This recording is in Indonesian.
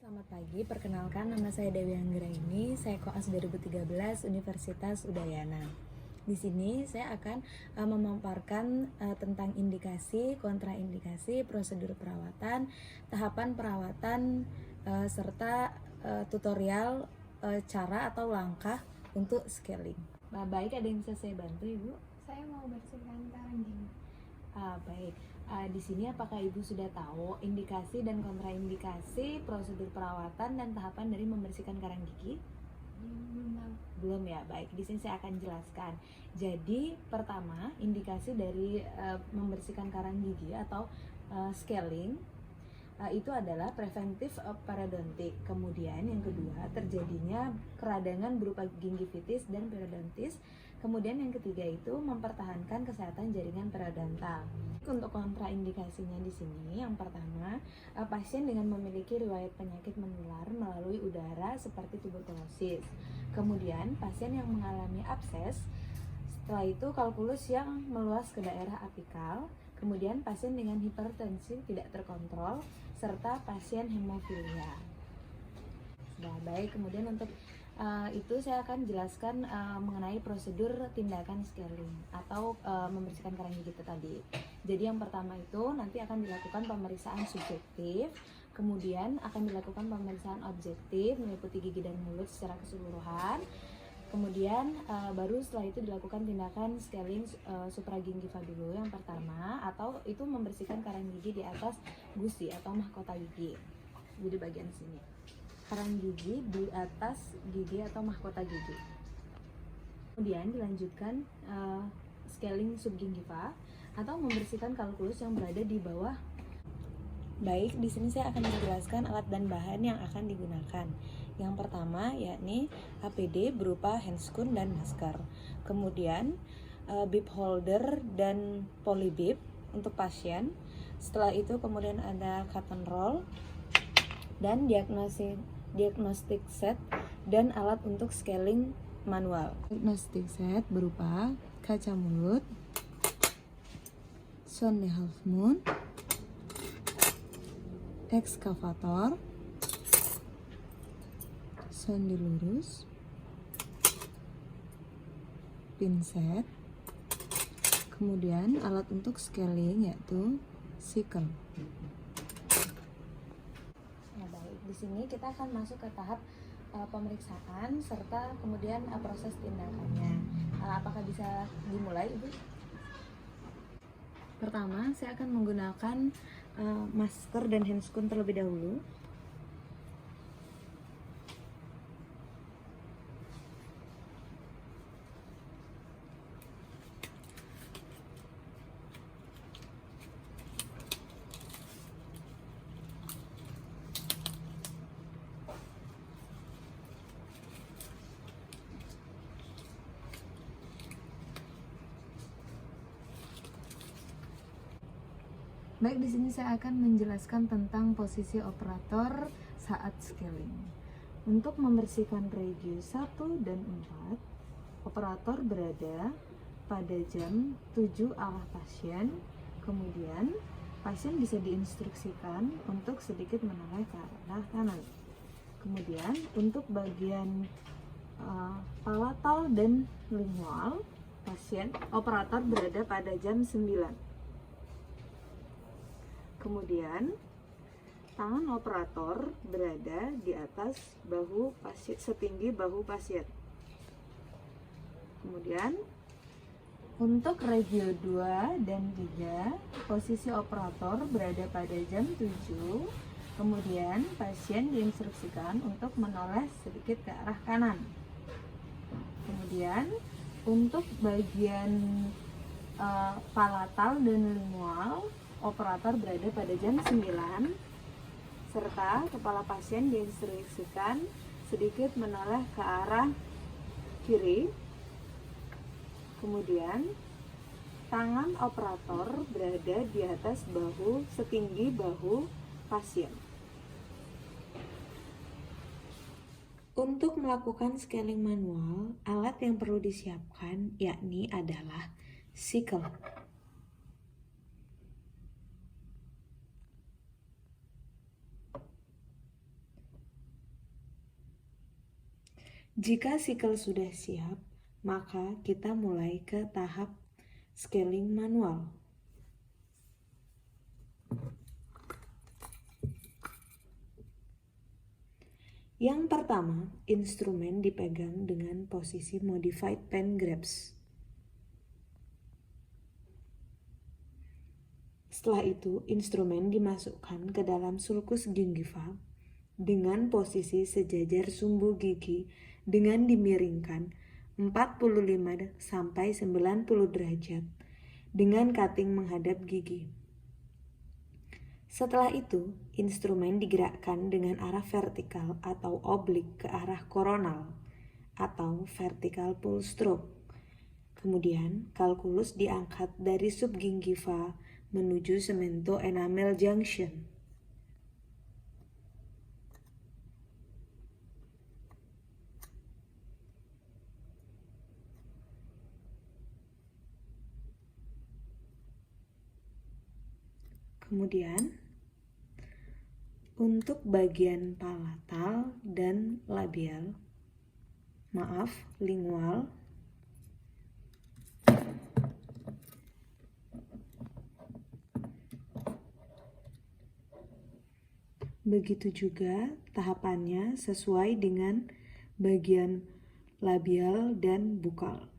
Selamat pagi, perkenalkan nama saya Dewi Anggraini, saya koas 2013 Universitas Udayana. Di sini saya akan memaparkan tentang indikasi, kontraindikasi, prosedur perawatan, tahapan perawatan, serta tutorial cara atau langkah untuk scaling. Baik, ada yang bisa saya bantu, Ibu? Saya mau bersihkan karang gigi. Baik. Di sini apakah Ibu sudah tahu indikasi dan kontraindikasi prosedur perawatan dan tahapan dari membersihkan karang gigi? Belum tahu. Belum ya, baik. Di sini saya akan jelaskan. Jadi pertama, indikasi dari membersihkan karang gigi atau scaling itu adalah preventif periodontik. Kemudian yang kedua, terjadinya keradangan berupa gingivitis dan periodontis. Kemudian yang ketiga itu mempertahankan kesehatan jaringan periodontal. Untuk kontraindikasinya di sini, yang pertama, pasien dengan memiliki riwayat penyakit menular melalui udara seperti tuberkulosis. Kemudian pasien yang mengalami abses, setelah itu kalkulus yang meluas ke daerah apikal. Kemudian pasien dengan hipertensi tidak terkontrol, serta pasien hemofilia. Nah, baik, kemudian untuk itu saya akan jelaskan mengenai prosedur tindakan scaling atau membersihkan karang gigi tadi. Jadi yang pertama itu nanti akan dilakukan pemeriksaan subjektif, kemudian akan dilakukan pemeriksaan objektif meliputi gigi dan mulut secara keseluruhan. Kemudian baru setelah itu dilakukan tindakan scaling supragingiva dulu yang pertama, atau itu membersihkan karang gigi di atas gusi atau mahkota gigi. Jadi bagian sini, karang gigi di atas gigi atau mahkota gigi. Kemudian dilanjutkan scaling subgingiva atau membersihkan kalkulus yang berada di bawah. Baik, di sini saya akan menjelaskan alat dan bahan yang akan digunakan. Yang pertama yakni APD berupa handscoon dan masker. Kemudian bib holder dan polybib untuk pasien. Setelah itu kemudian ada cotton roll dan diagnostic set dan alat untuk scaling manual. Diagnostic set berupa kaca mulut, sonde half moon, ekskavator, sonde lurus, pinset, kemudian alat untuk scaling yaitu sickle. Nah, baik, di sini kita akan masuk ke tahap pemeriksaan serta kemudian proses tindakannya. Apakah bisa dimulai, Ibu? Pertama, saya akan menggunakan masker dan handscoon terlebih dahulu. Baik, di sini saya akan menjelaskan tentang posisi operator saat scaling. Untuk membersihkan regio 1 dan 4, operator berada pada jam 7 arah pasien. Kemudian pasien bisa diinstruksikan untuk sedikit menoleh ke arah kanan. Kemudian untuk bagian palatal dan lingual, pasien operator berada pada jam 9. Kemudian tangan operator berada di atas bahu pasien, setinggi bahu pasien. Kemudian untuk regio 2 dan 3, posisi operator berada pada jam 7. Kemudian pasien diinstruksikan untuk menoleh sedikit ke arah kanan. Kemudian untuk bagian palatal dan lingual, operator berada pada jam 9, serta kepala pasien diinstruksikan sedikit menoleh ke arah kiri. Kemudian tangan operator berada di atas bahu setinggi bahu pasien. Untuk melakukan scaling manual, alat yang perlu disiapkan yakni adalah sickle. Jika sikel sudah siap, maka kita mulai ke tahap scaling manual. Yang pertama, instrumen dipegang dengan posisi modified pen grasp. Setelah itu, instrumen dimasukkan ke dalam sulcus gingiva dengan posisi sejajar sumbu gigi dengan dimiringkan 45 sampai 90 derajat dengan cutting menghadap gigi. Setelah itu, instrumen digerakkan dengan arah vertikal atau oblik ke arah koronal atau vertical pull stroke. Kemudian, kalkulus diangkat dari subgingiva menuju cemento enamel junction. Kemudian, untuk bagian palatal dan lingual, begitu juga tahapannya sesuai dengan bagian labial dan bukal.